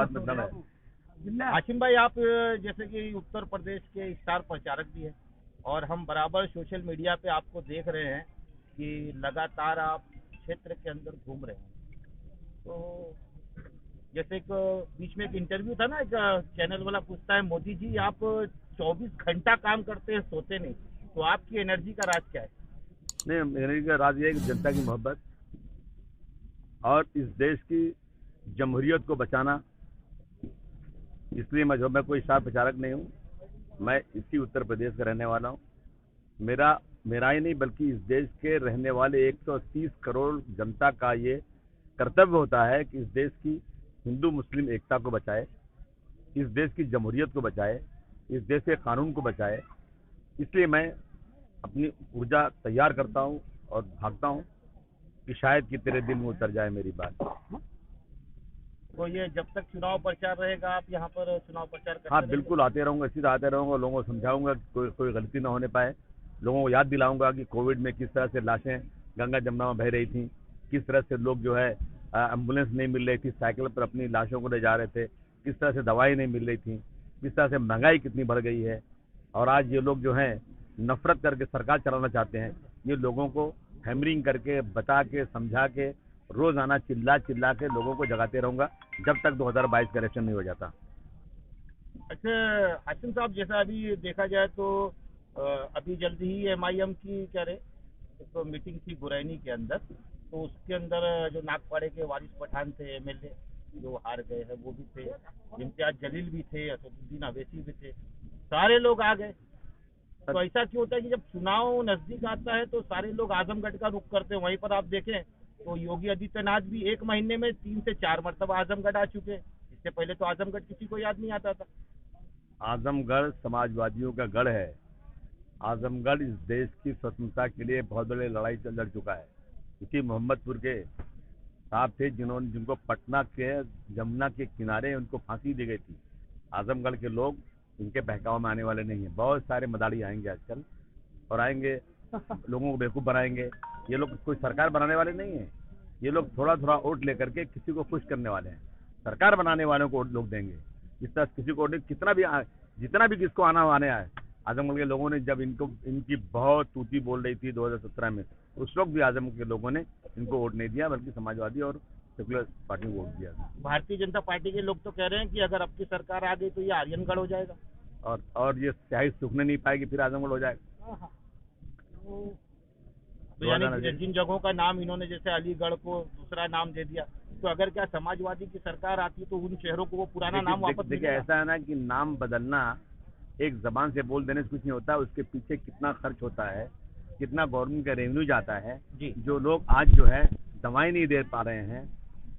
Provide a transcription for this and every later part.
बात में दम है। हाशिम भाई, आप जैसे कि उत्तर प्रदेश के स्टार प्रचारक भी हैं और हम बराबर सोशल मीडिया पे आपको देख रहे हैं कि लगातार आप क्षेत्र के अंदर घूम रहे हैं। तो जैसे एक बीच में एक इंटरव्यू था ना, एक चैनल वाला पूछता है, मोदी जी आप 24 घंटा काम करते हैं, सोते नहीं, तो आपकी एनर्जी का राज क्या है? नहीं, मेरे का राज ये है कि जनता की मोहब्बत और इस देश की जमहूरियत को बचाना। इसलिए मैं कोई स्टार प्रचारक नहीं हूँ, मैं इसी उत्तर प्रदेश का रहने वाला हूँ। मेरा ही नहीं बल्कि इस देश के रहने वाले 130 करोड़ जनता का ये कर्तव्य होता है कि इस देश की हिंदू मुस्लिम एकता को बचाए, इस देश की जमहूरियत को बचाए, इस देश के कानून को बचाए। इसलिए मैं अपनी ऊर्जा तैयार करता हूँ और भागता हूँ कि शायद कि तेरे दिल में उतर जाए मेरी बात। तो ये जब तक चुनाव प्रचार रहेगा आप यहाँ पर चुनाव प्रचार करते हाँ रहेंगे? बिल्कुल, आते रहूँगा, इसी तरह आते रहूँगा, लोगों को समझाऊंगा कि कोई गलती ना होने पाए। लोगों को याद दिलाऊंगा कि कोविड में किस तरह से लाशें गंगा जमुना में बह रही थी, किस तरह से लोग जो है एम्बुलेंस नहीं मिल रही थी, साइकिल पर अपनी लाशों को ले जा रहे थे, किस तरह से दवाई नहीं मिल रही थी, किस तरह से महंगाई कितनी बढ़ गई है। और आज ये लोग जो हैं नफरत करके सरकार चलाना चाहते हैं। ये लोगों को हैमरिंग करके, बता के, समझा के, रोजाना चिल्ला चिल्ला के लोगों को जगाते रहूंगा जब तक 2022 का इलेक्शन नहीं हो जाता। अच्छा हाशिम साहब, जैसा अभी देखा जाए तो अभी जल्दी ही एमआईएम की क्या रहे एक मीटिंग थी गुरैनी के अंदर, तो उसके अंदर जो नागपाड़े के वारिस पठान थे एमएलए जो हार गए हैं वो भी थे, इम्तियाज जलील भी थे, असदुद्दीन अवैसी भी थे, सारे लोग आ गए। तो ऐसा क्यों होता है कि जब चुनाव नजदीक आता है तो सारे लोग आजमगढ़ का रुख करते हैं? वहीं पर आप देखें तो योगी आदित्यनाथ भी एक महीने में 3 से 4 मरतबा आजमगढ़ आ चुके हैं। इससे पहले तो आजमगढ़ किसी को याद नहीं आता था। आजमगढ़ समाजवादियों का गढ़ है। आजमगढ़ इस देश की स्वतंत्रता के लिए बहुत बड़ी लड़ाई लड़ चुका है। क्योंकि मोहम्मदपुर के साहब थे जिनको पटना के जमुना के किनारे उनको फांसी दी गई थी। आजमगढ़ के लोग इनके बहकाव में आने वाले नहीं है। बहुत सारे मदारी आएंगे आजकल और आएंगे, लोगों को बेवकूफ़ बनाएंगे। ये लोग कोई सरकार बनाने वाले नहीं है। ये लोग थोड़ा थोड़ा वोट लेकर के किसी को खुश करने वाले हैं। सरकार बनाने वालों को लोग देंगे। इस तरह किसी को जितना भी किसको आने आए। आजमगढ़ के लोगों ने जब इनकी बहुत तूती बोल रही थी 2017 में, उस वक्त भी आजमगढ़ के लोगों ने इनको वोट नहीं दिया, बल्कि समाजवादी और सेकुलर पार्टी को वोट दिया। भारतीय जनता पार्टी के लोग तो कह रहे हैं कि अगर अब की सरकार आ गई तो ये आर्यनगढ़ हो जाएगा और ये स्याही सूखने नहीं पाएगी, फिर आजमगढ़ हो जाएगा। तो यानी जिन जगहों का नाम इन्होंने जैसे अलीगढ़ को दूसरा नाम दे दिया, तो अगर क्या समाजवादी की सरकार आती तो उन शहरों को वो पुराना नाम वापस देखिए, ऐसा है ना कि नाम बदलना एक जबान से बोल देने से कुछ नहीं होता। उसके पीछे कितना खर्च होता है, कितना गवर्नमेंट का रेवेन्यू जाता है। जो लोग आज जो है दवाई नहीं दे पा रहे हैं,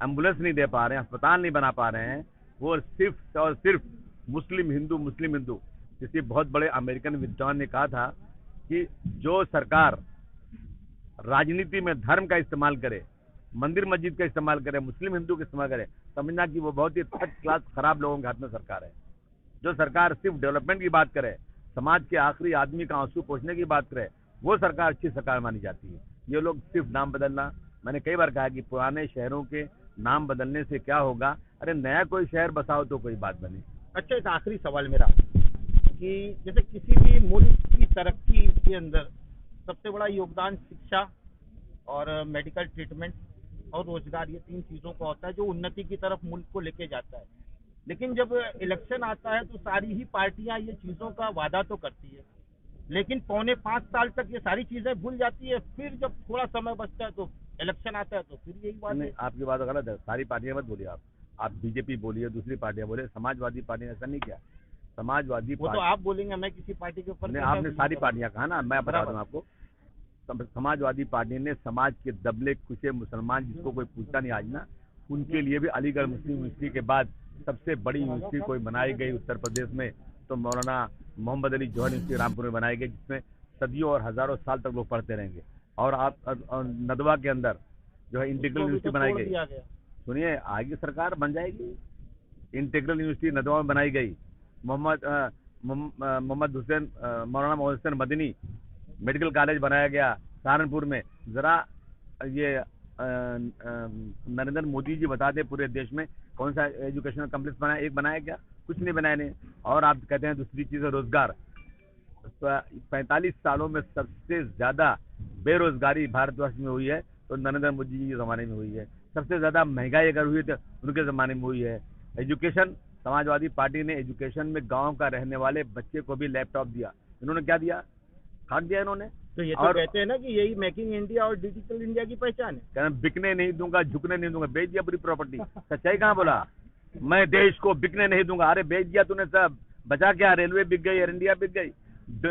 एम्बुलेंस नहीं दे पा रहे हैं, अस्पताल नहीं बना पा रहे हैं, वो सिर्फ और सिर्फ मुस्लिम हिंदू। किसी बहुत बड़े अमेरिकन विद्वान ने कहा था कि जो सरकार राजनीति में धर्म का इस्तेमाल करे, मंदिर मस्जिद का इस्तेमाल करे, मुस्लिम हिंदू का इस्तेमाल करे, समझना कि वो बहुत ही थर्ड क्लास खराब लोगों के हाथ में सरकार है। जो सरकार सिर्फ डेवलपमेंट की बात करे, समाज के आखिरी आदमी का आंसू पोंछने की बात करे, वो सरकार अच्छी सरकार मानी जाती है। ये लोग सिर्फ नाम बदलना, मैंने कई बार कहा कि पुराने शहरों के नाम बदलने से क्या होगा, अरे नया कोई शहर बसाओ तो कोई बात बने। अच्छा, एक आखिरी सवाल मेरा कि जैसे किसी भी मुल्क की तरक्की के अंदर सबसे बड़ा योगदान शिक्षा और मेडिकल ट्रीटमेंट और रोजगार, ये 3 चीज़ों का होता है जो उन्नति की तरफ मुल्क को लेके जाता है। लेकिन जब इलेक्शन आता है तो सारी ही पार्टियां ये चीज़ों का वादा तो करती है, लेकिन पौने 5 साल तक ये सारी चीज़ें भूल जाती है। फिर जब थोड़ा समय बचता है तो इलेक्शन आता है तो फिर यही बात है। आपकी बात गलत है। सारी पार्टियां मत बोलिए आप बीजेपी बोलिए, दूसरी पार्टियां बोलिए, समाजवादी पार्टी ने ऐसा नहीं किया। समाजवादी वो तो आप बोलेंगे, मैं किसी पार्टी के ऊपर आपने सारी पार्टियां कहा ना, मैं बता दूं आपको। समाजवादी पार्टी ने समाज के दबले कुचे मुसलमान जिसको कोई पूछता नहीं आज ना, उनके लिए भी अलीगढ़ मुस्लिम यूनिवर्सिटी के बाद सबसे बड़ी यूनिवर्सिटी कोई बनाई गई उत्तर प्रदेश में, तो मौलाना मोहम्मद अली जौहर यूनिवर्सिटी रामपुर में बनाई गई, जिसमें सदियों और हजारों साल तक लोग पढ़ते रहेंगे। और आप नदवा के अंदर जो है इंटीग्रल यूनिवर्सिटी बनाई गई। सुनिए, आगे सरकार बन जाएगी। इंटीग्रल यूनिवर्सिटी नदवा में बनाई गई। मोहम्मद हुसैन मौलाना मोहम्मद हुसैन मदनी मेडिकल कॉलेज बनाया गया सहारनपुर में। जरा ये नरेंद्र मोदी जी बता दें पूरे देश में कौन सा एजुकेशनल कम्प्लेक्स बनाया? एक बनाया क्या? कुछ नहीं बनाया ने। और आप कहते हैं दूसरी चीज़ है रोजगार। 45 सालों में सबसे ज्यादा बेरोजगारी भारतवर्ष में हुई है तो नरेंद्र मोदी जी के ज़माने में हुई है। सबसे ज़्यादा महंगाई अगर हुई तो उनके ज़माने में हुई है। एजुकेशन, समाजवादी पार्टी ने एजुकेशन में गांव का रहने वाले बच्चे को भी लैपटॉप दिया। इन्होंने क्या दिया? खाक दिया इन्होंने। तो ये तो कहते हैं ना कि यही मेकिंग इंडिया और डिजिटल इंडिया की पहचान है। कहना बिकने नहीं दूंगा, झुकने नहीं दूंगा, बेच दिया पूरी प्रॉपर्टी। सच्चाई कहाँ बोला? मैं देश को बिकने नहीं दूंगा। अरे बेच दिया तूने सब, बचा क्या? रेलवे बिक गई, एयर इंडिया बिक गई,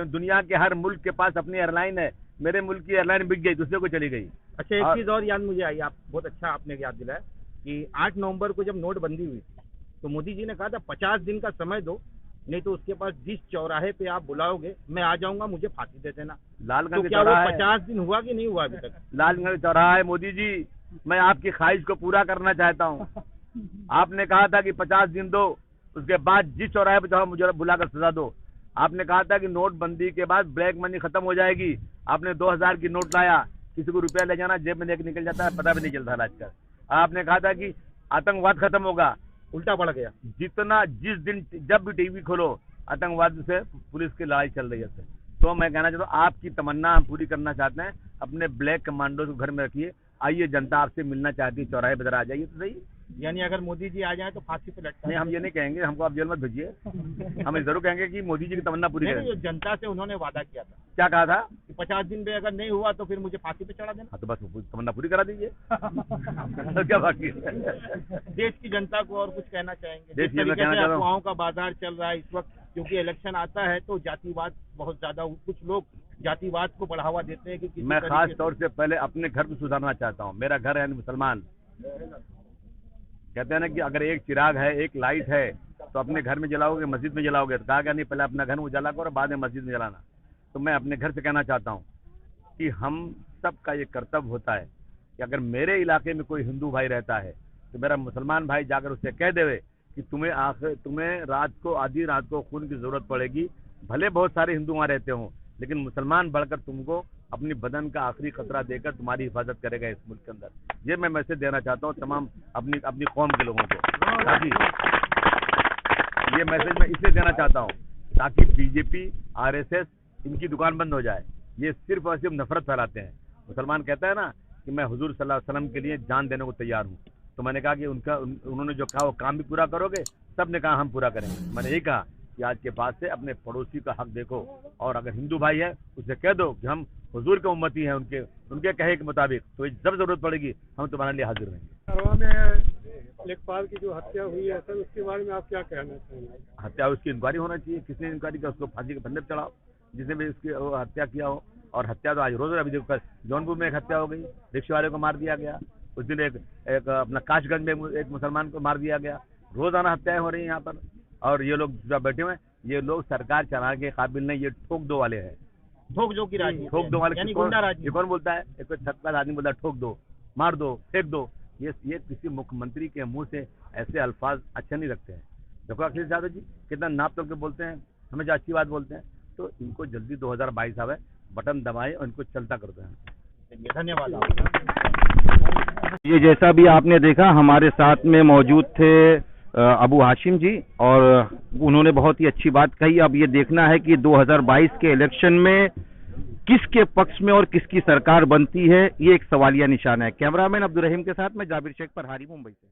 दुनिया के हर मुल्क के पास अपनी एयरलाइन है। मेरे मुल्क की एयरलाइन बिक गई, दूसरे को चली गई। अच्छा, एक चीज और याद मुझे आई, आप बहुत अच्छा आपने याद दिलाया कि 8 नवंबर को जब नोटबंदी हुई तो मोदी जी ने कहा था 50 दिन का समय दो, नहीं तो उसके पास जिस चौराहे पे आप बुलाओगे मैं आ जाऊंगा, मुझे फांसी दे देना। लालगंज तो क्या वो 50 दिन हुआ कि नहीं हुआ अभी तक? लालगंज चौराहा है। मोदी जी, मैं आपकी ख्वाहिश को पूरा करना चाहता हूँ। आपने कहा था कि 50 दिन दो, उसके बाद जिस चौराहे पे चाहो मुझे बुलाकर सजा दो। आपने कहा था कि नोटबंदी के बाद ब्लैक मनी खत्म हो जाएगी। आपने 2000 की नोट लाया, किसी को रुपया ले जाना जेब में लेके निकल जाता है, पता भी नहीं चलता आजकल। आपने कहा था कि आतंकवाद खत्म होगा, उल्टा पड़ गया। जिस दिन जब भी टीवी खोलो आतंकवाद से पुलिस की लड़ाई चल रही है। तो मैं कहना चाहता हूँ आपकी तमन्ना हम पूरी करना चाहते हैं। अपने ब्लैक कमांडो को घर में रखिए, आइए जनता आपसे मिलना चाहती है, चौराहे पर आ जाइए तो सही। यानी अगर मोदी जी आ जाए तो फांसी पे लटका? नहीं, हम ये नहीं कहेंगे, हमको आप जेल मत भेजिए। हम जरूर कहेंगे कि मोदी जी की तमन्ना पूरी करें। जो जनता से उन्होंने वादा किया था, क्या कहा था? कि 50 दिन में अगर नहीं हुआ तो फिर मुझे फांसी पे चढ़ा देना। हाँ, तो बस तमन्ना पूरी करा दीजिए। क्या बाकी है? देश की जनता को और कुछ कहना चाहेंगे? देश में कहना चाहता हूँ, अफवाहों का बाजार चल रहा है इस वक्त, क्योंकि इलेक्शन आता है तो जातिवाद बहुत ज्यादा, कुछ लोग जातिवाद को बढ़ावा देते हैं कि मैं खास तौर से पहले अपने घर को सुधारना चाहता हूँ। मेरा घर है मुसलमान। कहते हैं ना कि अगर एक चिराग है, एक लाइट है, तो अपने घर में जलाओगे, मस्जिद में जलाओगे। तो कहा क्या नहीं, पहले अपना घर में उजाला करो, बाद में मस्जिद में जलाना। तो मैं अपने घर से कहना चाहता हूँ कि हम सबका ये कर्तव्य होता है कि अगर मेरे इलाके में कोई हिंदू भाई रहता है तो मेरा मुसलमान भाई जाकर उससे कह देवे कि तुम्हें रात को, आधी रात को खून की जरूरत पड़ेगी। भले बहुत सारे हिंदू वहाँ रहते हों, लेकिन मुसलमान बढ़कर तुमको अपनी बदन का आखिरी खतरा देकर तुम्हारी हिफाजत करेगा इस मुल्क के अंदर। ये मैं मैसेज देना चाहता हूँ तमाम अपनी कौम के लोगों को, ताकि ये मैसेज मैं इसलिए देना चाहता हूँ ताकि बीजेपी, आरएसएस इनकी दुकान बंद हो जाए। ये सिर्फ और सिर्फ नफरत फैलाते हैं। मुसलमान कहता है ना कि मैं हुजूर सल्लल्लाहु अलैहि वसल्लम के लिए जान देने को तैयार हूँ। तो मैंने कहा कि उन्होंने जो कहा वो काम भी पूरा करोगे? सब ने कहा हम पूरा करेंगे। मैंने यही कहा कि आज के बाद से अपने पड़ोसी का हक देखो, और अगर हिंदू भाई है उसे कह दो कि हम हुजूर के उम्मती हैं, उनके कहे के मुताबिक, तो जब जरूरत पड़ेगी हम तुम्हारे लिए हाजिर रहेंगे। लेखपाल की जो हत्या हुई है सर, उसके बारे में आप क्या कहना चाहेंगे? हत्या, उसकी इंक्वायरी होना चाहिए। किसने इंक्वायरी किया उसको फांसी के फंदे पर चढ़ाओ, जिसने भी इसकी हत्या किया हो। और हत्या तो आज रोज, अभी देखो जौनपुर में एक हत्या हो गई, रिक्शे वाले को मार दिया गया। उस दिन एक अपना काशगंज में एक मुसलमान को मार दिया गया। रोजाना हत्याएं हो रही हैं यहाँ पर। और ये लोग जो बैठे हुए हैं, ये लोग सरकार चलाने के काबिल नहीं, ये ठोक दो वाले हैं। ठोक दो की राजनीति, ठोक दो वाले। यानी गुंडा राजनीति। ये कौन बोलता है? एक छत्ता आदमी बोलता है ठोक दो, मार दो, फेंक दो। ये किसी मुख्यमंत्री के मुंह से ऐसे अल्फाज अच्छे नहीं लगते हैं। देखो अखिलेश यादव जी कितना नाप तोल के बोलते हैं, हमेशा अच्छी बात बोलते हैं। तो इनको जल्दी 2022 आवे, बटन दबाए और इनको चलता करते हैं। धन्यवाद। ये जैसा भी आपने देखा, हमारे साथ में मौजूद थे अबू हाशिम जी, और उन्होंने बहुत ही अच्छी बात कही। अब ये देखना है कि 2022 के इलेक्शन में किसके पक्ष में और किसकी सरकार बनती है, ये एक सवालिया निशान है। कैमरामैन अब्दुल रहीम के साथ मैं जाबिर शेख, प्रहारी, मुंबई से।